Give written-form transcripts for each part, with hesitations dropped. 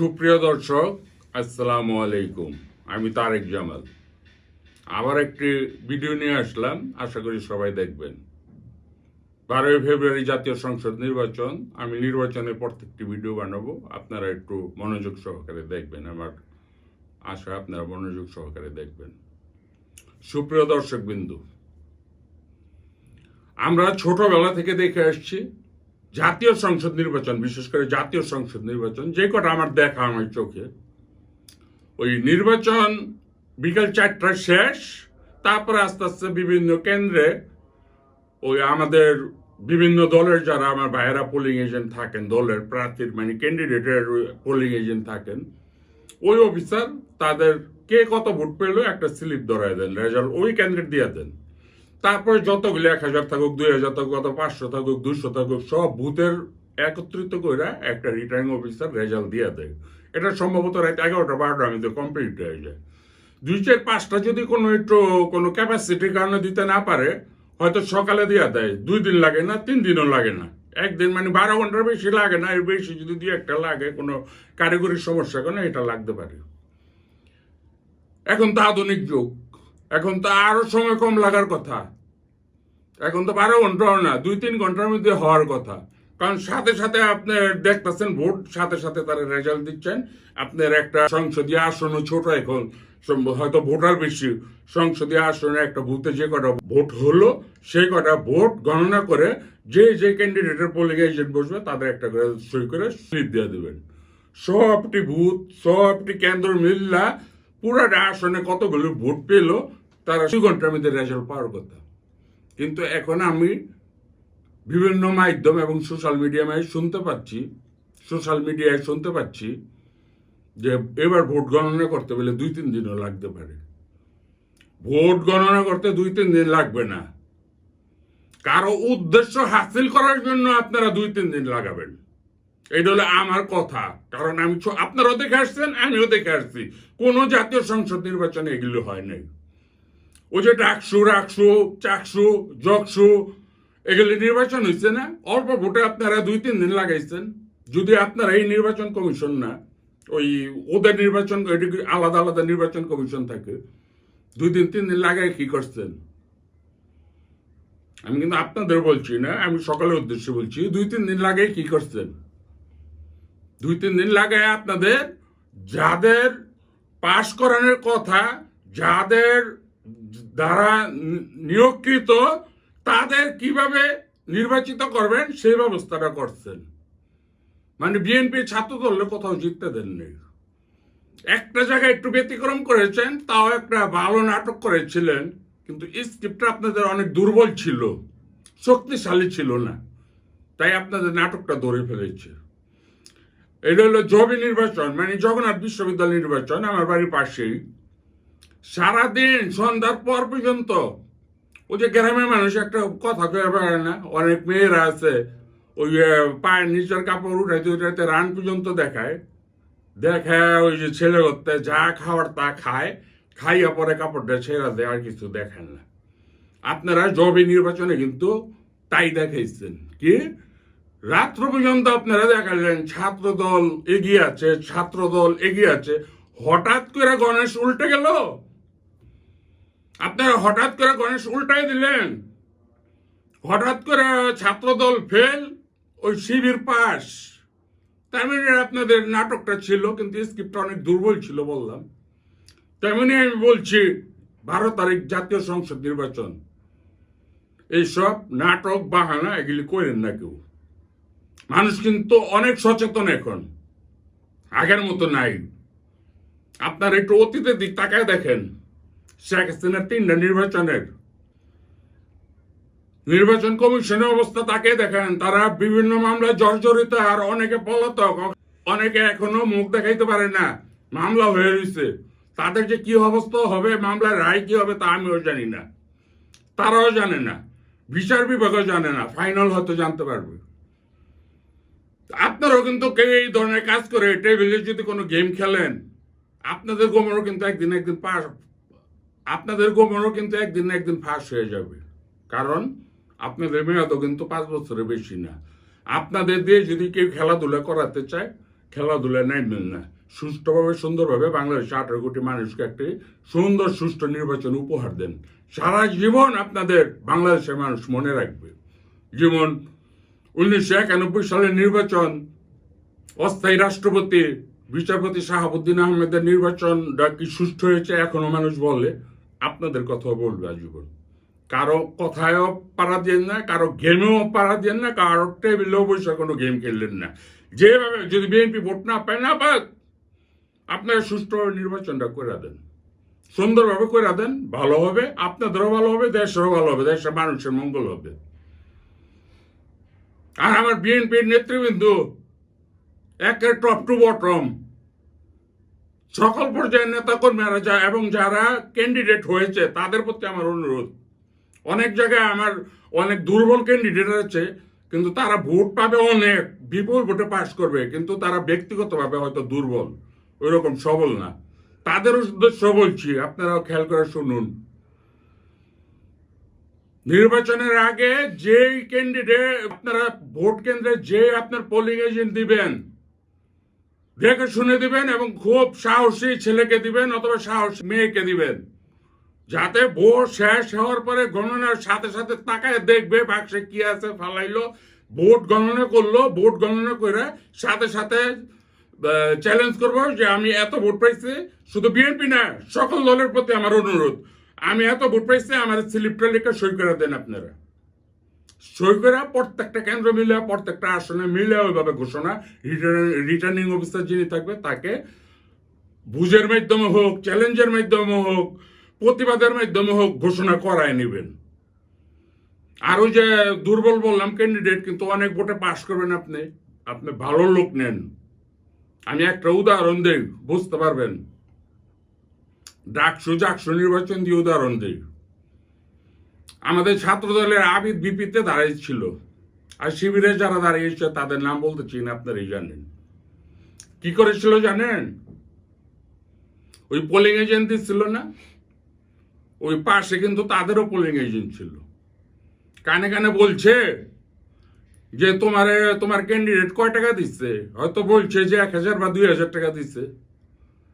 সুপ্রিয় দর্শক, আসসালামু আলাইকুম। আমি তারেক জামাল আবার একটি ভিডিও নিয়ে আসলাম। আশা করি সবাই দেখবেন। 12 ফেব্রুয়ারি জাতীয় সংসদ নির্বাচন। আমি নির্বাচনের প্রত্যেকটি ভিডিও বানাবো, আপনারা একটু মনোযোগ সহকারে দেখবেন। আমার আশা আপনারা মনোযোগ সহকারে দেখবেন। সুপ্রিয় দর্শক বিন্দু, আমরা ছোটবেলা থেকে দেখে আসছি জাতীয় সংসদ নির্বাচন, বিশেষ করে জাতীয় সংসদ নির্বাচন যে কটা আমার দেখা আমার চোখে, ওই নির্বাচন বিকাল 4টায় শেষ, তারপরে আস্তে আস্তে বিভিন্ন কেন্দ্রে ওই আমাদের বিভিন্ন দলের যারা আমার ভাইয়েরা পোলিং এজেন্ট থাকেন, দলের প্রার্থীর মানে ক্যান্ডিডেটের পোলিং এজেন্ট থাকেন, ওই অফিসার তাদের কে কত ভোট পেল একটা স্লিপ ধরায় দেন, রেজাল্ট ওই ক্যান্ডিডেট দিয়ে দেন। তারপরে যতগুলি 1000 থাকুক, 2000 থাকুক, কত 500 থাকুক, 200 থাকুক, সব বুথের একত্রিত করে একটা রিটার্নিং অফিসার রেজাল্ট দিয়ে দেয়। এটা সম্ভবত রাত 11টা 12টার মধ্যে কমপ্লিট হয়ে যায়। 2-4-5টা যদি কোনো ক্যাপাসিটির কারণে দিতে না পারে, হয়তো সকালে দিয়ে দেয়। 2 দিন লাগে না, 3 দিনও লাগে না, একদিন মানে 12 ঘন্টার বেশি লাগে না। এর বেশি যদি 2-1টা লাগে, কোনো কারিগরি সমস্যা কোনো এটা লাগতে পারে। এখন তো আধুনিক যুগ, এখন তো আরো সময় কম লাগার কথা। এখন তো 12 ঘন্টাও না, 2-3 ঘন্টার মধ্যে হওয়ার কথা। কারণ সাথে সাথে আপনি দেখতেছেন ভোট, সাথে সাথে তারা রেজাল্ট দিচ্ছেন। আপনার একটা সংসদীয় আসনও ছোট, এখন হয়তো ভোটার বেশি। সংসদীয় আসনে একটা বুথে যে কটা ভোট হলো, সেই কটা ভোট গণনা করে যে ক্যান্ডিডেটের পোলিং এজেন্ট বসবে তাদের একটা করে সই করে স্লিপ দিয়ে দেবেন। সবটি বুথ, সবটি কেন্দ্র মিল্লা পুরাটা আসনে কতগুলো ভোট পেল, তারা 2 ঘন্টার মধ্যে রেজাল্ট পাওয়ার কথা। কিন্তু এখন আমি বিভিন্ন মাধ্যম এবং সোশ্যাল মিডিয়ায় শুনতে পাচ্ছি যে এবার ভোট গণনা করতে গেলে 2-3 দিনও লাগতে পারে। ভোট গণনা করতে 2-3 দিন লাগবে না, কারো উদ্দেশ্য হাসিল করার জন্য আপনারা 2-3 দিন লাগাবেন। এটা হলো আমার কথা। কারণ আমি আপনারাও দেখে আসছেন, আমিও দেখে আসছি, কোন জাতীয় সংসদ নির্বাচনে এগুলো হয় নাই। ওই যে ডাকসু, রাকসু, চাকসু, জকসু, এগুলি নির্বাচন হয়েছে না, অল্প ভোটে আপনারা 2-3 দিন লাগাইছেন। যদি আপনারা এই নির্বাচন কমিশন না, ওই ওদের নির্বাচন, আলাদা আলাদা নির্বাচন কমিশন থাকে, 2-3 দিন লাগাই কি করছেন? আমি কিন্তু আপনাদের বলছি না, আমি সকলের উদ্দেশ্যে বলছি, 2-3 দিন লাগাই কি করছেন? 2-3 দিন লাগায় আপনাদের যাদের পাশ করানোর কথা, যাদের দ্বারা নিয়োগকৃত, তাদের কিভাবে নির্বাচিত করবেন সেই ব্যবস্থাটা করছেন। মানে বিএনপি ছাত্র দলে কোথাও জিততে দেননি। একটা জায়গায় একটু ব্যতিক্রম করেছেন, তাও একটা ভালো নাটক করেছিলেন, কিন্তু স্ক্রিপ্টটা আপনাদের অনেক দুর্বল ছিল, শক্তিশালী ছিল না, তাই আপনাদের নাটকটা ধরে ফেলেছে। এটা হলো জবি নির্বাচন, মানে জগন্নাথ বিশ্ববিদ্যালয় নির্বাচন, আমার বাড়ির পাশেই। সারাদিন সন্ধ্যার পর পর্যন্ত ওই যে গ্রামের মানুষ একটা কথা কয়ে বেড়ায় না, অনেক মেয়েরা আছে ওই পায়ের নিচের কাপড় উঠাইতে উঠাইতে রান পর্যন্ত দেখায় ওই যে ছেলে করতে যা খাওয়ার তা খাইয়া পরে কাপড়টা ছেড়া দেয়, আর কিছু দেখেন না। আপনারা জবি নির্বাচনে কিন্তু তাই দেখাইছেন। কি রাত্র পর্যন্ত আপনারা দেখালেন ছাত্র দল এগিয়ে আছে, হঠাৎ করে গণেশ উল্টে গেল। আপনারা হঠাৎ করে গণেশ উল্টাই দিলেন, হঠাৎ করে ছাত্র দল ফেল, ওই শিবির পাস। তেমনি আপনাদের নাটকটা ছিল, কিন্তু স্ক্রিপ্টটা অনেক দুর্বল ছিল বললাম। তেমনি আমি বলছি 12 তারিখ জাতীয় সংসদ নির্বাচন, এইসব নাটক বাহানা এগুলি করেন না কেউ। মানুষ কিন্তু অনেক সচেতন এখন, আগের মতো নাই। আপনার একটু অতীতের দিক তাকায় দেখেন, শেখ হাসিনার 3টা নির্বাচন কমিশনের অবস্থা তাকে দেখেন। তারা বিভিন্ন মামলায় জর্জরিত, আর অনেকে পলাতক, অনেকে এখনো মুখ দেখাইতে পারে না, মামলা হয়ে রয়েছে। তাদের যে কি অবস্থা হবে, মামলার রায় কি হবে, তা আমিও জানি না, তারাও জানে না, বিচার বিভাগও জানে না, ফাইনাল হয়তো জানতে পারবে। আপনারাও কিন্তু কেউ এই ধরনের কাজ করে টেবিলে যদি কোনো গেম খেলেন, আপনাদের গোমরও কিন্তু একদিন একদিন ফাঁস হয়ে যাবে। কারণ আপনাদের মেয়াদও কিন্তু 5 বছরের বেশি না। আপনাদের দিয়ে যদি কেউ খেলাধুলা করাতে চায়, খেলাধুলায় নামবেন না। সুষ্ঠুভাবে সুন্দরভাবে বাংলাদেশে 18 কোটি মানুষকে একটি সুন্দর সুষ্ঠু নির্বাচন উপহার দেন। সারা জীবন আপনাদের বাংলাদেশের মানুষ মনে রাখবে। যেমন 1991 সালের নির্বাচন, অস্থায়ী রাষ্ট্রপতি বিচারপতি শাহাবুদ্দিন আহমেদের নির্বাচনটা কি সুষ্ঠু হয়েছে এখনো মানুষ বলে, আপনাদের কথাও বলবে আজীবন। কারো কথায়ও পাড়া দেন না, কারো গেমেও পাড়া দেন না, কারো টেবিলেও বসে কোনো গেম খেললেন না। যেভাবে যদি বিএনপি ভোট না পায়, না পাক, আপনারা সুষ্ঠুভাবে নির্বাচনটা করে দেন, সুন্দরভাবে করে দেন, ভালো হবে, আপনাদেরও ভালো হবে, দেশেরও ভালো হবে, দেশের মানুষের মঙ্গল হবে। আর আমার বিএনপির নেতৃবৃন্দ একের টপ টু বটম সকল পর্যায়ের নেতা কর্মীরা এবং যারা ক্যান্ডিডেট হয়েছে তাদের প্রতি আমার অনুরোধ, অনেক জায়গায় আমার অনেক দুর্বল ক্যান্ডিডেট আছে, কিন্তু তারা ভোট পাবে অনেক, বিপুল ভোটে পাস করবে, কিন্তু তারা ব্যক্তিগতভাবে হয়তো দুর্বল, ওই রকম সবল না। তাদের উদ্দেশ্য বলছি, আপনারাও খেয়াল করে শুনুন। নির্বাচনের আগে যেই ক্যান্ডিডেট আপনারা ভোট কেন্দ্রে যে আপনার পোলিং এজেন্ট দিবেন, দেখে শুনে দিবেন এবং খুব সাহসী ছেলেকে দিবেন অথবা সাহসী মেয়েকে দিবেন, যাতে ভোট শেষ হওয়ার পরে গণনার সাথে সাথে তাকায় দেখবে বাক্সে কি আছে, ফালাইলো, ভোট গণনা করলো, ভোট গণনা করে সাথে সাথে চ্যালেঞ্জ করবো যে আমি এত ভোট পাইছি। শুধু বিএনপি না, সকল দলের প্রতি আমার অনুরোধ, আমি এত ভোট পাইছি, আমার স্লিপটা লিখে সই করে দেন। আপনারা সই করে প্রত্যেকটা কেন্দ্র মিলে, প্রত্যেকটা আসনে মিলে ওইভাবে ঘোষণা, রিটার্নিং অফিসার যিনি থাকবে তাকে বুঝের মাধ্যমে হোক, চ্যালেঞ্জের মাধ্যমে হোক, প্রতিবাদের মাধ্যমে হোক ঘোষণা করায় নেবেন। আর ওই যে দুর্বল বললাম ক্যান্ডিডেট, কিন্তু অনেক ভোটে পাশ করবেন আপনি, আপনি ভালো লোক নেন। আমি একটা উদাহরণ দেই, বুঝতে পারবেন। ডাকসু জাকসু নির্বাচন দিয়ে উদাহরণ দেই। আমাদের ছাত্র দলের আবিদ বিপিতে দাঁড়িয়েছিল, আর শিবিরে যারা দাঁড়িয়েছে তাদের নাম বলতে চাই না, আপনারাই জানেন। কি করেছিল জানেন? ওই পোলিং এজেন্ট ছিল না, ওই পাশে কিন্তু তাদেরও পোলিং এজেন্ট ছিল। কানে কানে বলছে যে তোমার ক্যান্ডিডেট কয় টাকা দিচ্ছে, হয়তো বলছে যে 1000 বা 2000 টাকা দিচ্ছে।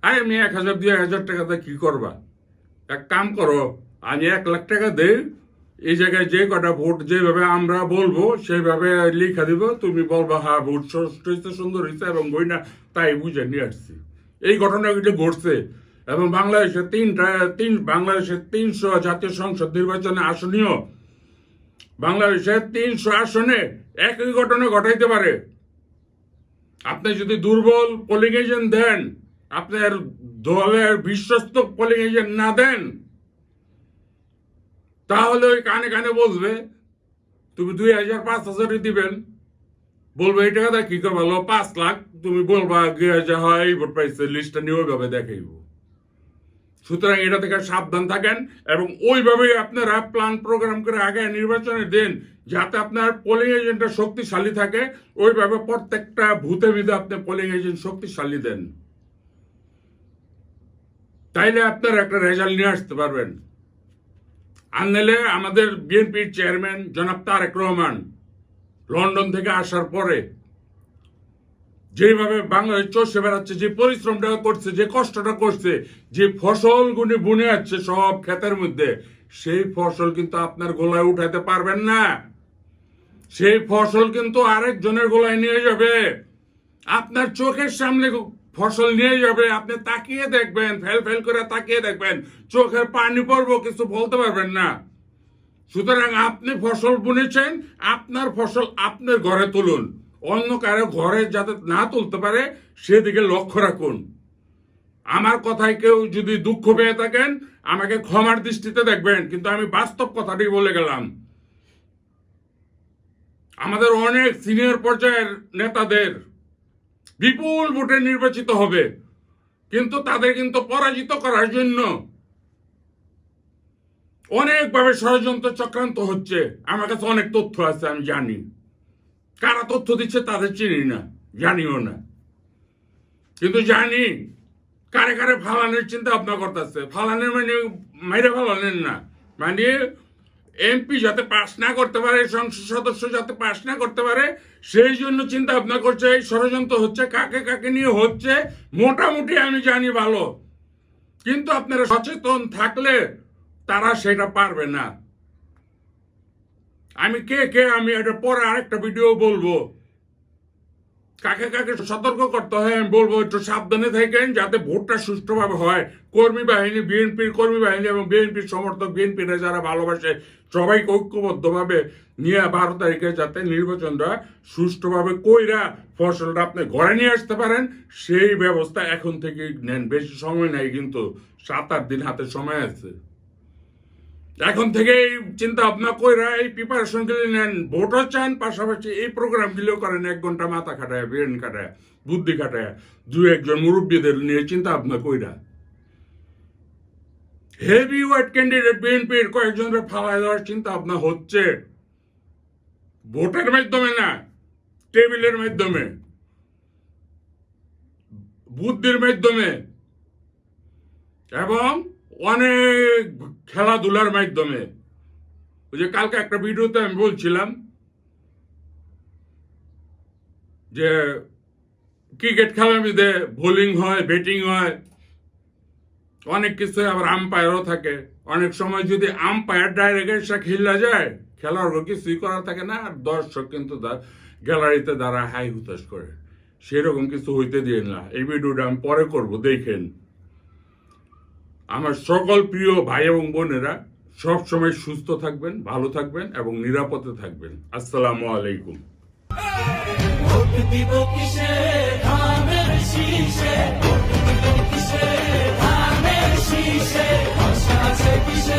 আরে আমি 1000 2000 টাকাতে কি করবা? এক কাম করো, আমি 1 লাখ টাকা দেই, এই জায়গায় যে কটা ভোট যেভাবে আমরা বলবো সেইভাবে লিখা দিব, তুমি বলবা হ্যাঁ ভোট হয়েছে, সুন্দর হয়েছে, এবং বই না তাই বুঝে নিয়ে আসছি। এই ঘটনাগুলো ঘটছে। এবং বাংলাদেশের 300 জাতীয় সংসদ নির্বাচনে আসনীয় বাংলাদেশের 300 আসনে একই ঘটনা ঘটাইতে পারে। আপনি যদি দুর্বল পোলিং এজেন্ট দেন, আপনার দলের বিশ্বস্ত পোলিং এজেন্ট না দেন, তাহলে ওই কানে কানে বলবে তুমি 2000 5000 দিবেন, বলবে এই টাকা কি করবো 5 লাখ, তুমি বলবা যা হয় এই ভোট পাইছে, লিস্টটা নিয়ে ওইভাবে দেখাইব। সুতরাং এটা থেকে সাবধান থাকেন এবং ওইভাবেই আপনারা প্ল্যান প্রোগ্রাম করে আগে নির্বাচনের দিন, যাতে আপনার পোলিং এজেন্টটা শক্তিশালী থাকে, ওইভাবে প্রত্যেকটা ভূতে ভিতরে আপনি পোলিং এজেন্ট শক্তিশালী দেন, তাইলে আপনারা একটা রেজাল্ট নিয়ে আসতে পারবেন। আর নাহলে আমাদের বিএনপির চেয়ারম্যান জনাব তারেক রহমান লন্ডন থেকে আসার পরে যেভাবে বাংলাদেশ চষে বেড়াচ্ছে, যে পরিশ্রমটা করছে, যে কষ্টটা করছে, যে ফসলগুলি বুনে যাচ্ছে সব ক্ষেতের মধ্যে, সেই ফসল কিন্তু আপনার গোলায় উঠাতে পারবেন না। সেই ফসল কিন্তু আরেকজনের গোলায় নিয়ে যাবে, আপনার চোখের সামনে ফসল নিয়ে যাবে, আপনি তাকিয়ে দেখবেন, ফেল ফেল করে তাকিয়ে দেখবেন, চোখের পানি পড়বো, কিছু বলতে পারবেন না। সুতরাং আপনি ফসল বুনেছেন, আপনার ফসল আপনার ঘরে তুলুন, অন্য কারো ঘরে যাতে না তুলতে পারে সেদিকে লক্ষ্য রাখুন। আমার কথায় কেউ যদি দুঃখ পেয়ে থাকেন আমাকে ক্ষমার দৃষ্টিতে দেখবেন, কিন্তু আমি বাস্তব কথাটি বলে গেলাম। আমাদের অনেক সিনিয়র পর্যায়ের নেতাদের বিপুল ভোটে নির্বাচিত হবে, কিন্তু তাদের কিন্তু পরাজিত করার জন্য অনেকভাবে ষড়যন্ত্র চক্রান্ত হচ্ছে। আমার কাছে অনেক তথ্য আছে, আমি জানি কারা তথ্য দিচ্ছে, তাদের চিনি না, জানিও না, কিন্তু জানি কারে কারে ফালানোর চিন্তা ভাবনা করতেছে। ফালানোর মানে মাইরে ফালানোর না, মানে এমপি যাতে পাস না করতে পারে, সংসদ সদস্য যাতে পাস না করতে পারে, সেই জন্য চিন্তা ভাবনা করছে, এই ষড়যন্ত্র হচ্ছে, কাকে কাকে নিয়ে হচ্ছে মোটামুটি আমি জানি ভালো। কিন্তু আপনারা সচেতন থাকলে তারা সেটা পারবে না। আমি আমি এটা পরে আরেকটা ভিডিও বলবো, কাকে কাকে সতর্ক করতে হয় আমি বলবো। একটু সাবধানে থাকেন যাতে ভোটটা সুষ্ঠুভাবে হয়। কর্মী বাহিনী, বিএনপির কর্মী বাহিনী এবং বিএনপির সমর্থক, বিএনপির যারা ভালোবাসে সবাইকে ঐক্যবদ্ধভাবে নিয়ে 12 তারিখে যাতে নির্বাচনটা সুষ্ঠুভাবে কইরা ফসলটা আপনি ঘরে নিয়ে আসতে পারেন, সেই ব্যবস্থা এখন থেকে নেন। বেশি সময় নাই, কিন্তু 7-8 দিন হাতে সময় আছে। এখন থেকে এই চিন্তা ভাবনা কইরা এই প্রিপারেশন গুলি নেন। ভোটও চান, পাশাপাশি এই প্রোগ্রাম গুলিও করেন। 1 ঘন্টা মাথা খাটায়, ব্রেন খাটায়, বুদ্ধি খাটায়, 2-1 জন মুরব্বীদের নিয়ে চিন্তা ভাবনা কইরা। হেভি ওয়েট ক্যান্ডিডেট বিএনপির কয়েকজনের ফালায় দেওয়ার চিন্তা ভাবনা হচ্ছে, ভোটের মাধ্যমে না, টেবিলের মাধ্যমে, বুদ্ধির মাধ্যমে এবং অনেক খেলাধুলার মাধ্যমে। ওই যে কালকে একটা ভিডিওতে আমি বলছিলাম যে ক্রিকেট খেলার মধ্যে বোলিং হয়, ব্যাটিং হয়, অনেক কিছু, আবার আম্পায়ারও থাকে। অনেক সময় যদি আম্পায়ার ডাইরেক্ট এসে খেলা যায়, খেলার কিছুই করার থাকে না, আর দর্শক কিন্তু গ্যালারিতে দ্বারা হাই হুতাশ করে। সেরকম কিছু হইতে দিয়ে না। এই ভিডিওটা আমি পরে করব, দেখেন। আমার সকল প্রিয় ভাই এবং বোনেরা সব সময় সুস্থ থাকবেন, ভালো থাকবেন এবং নিরাপদে থাকবেন। আসসালামু আলাইকুম। ভোট দিব কিসে ধানের শীষে, ভোট দিব কিসে ধানের শীষে, আশা আছে কিসে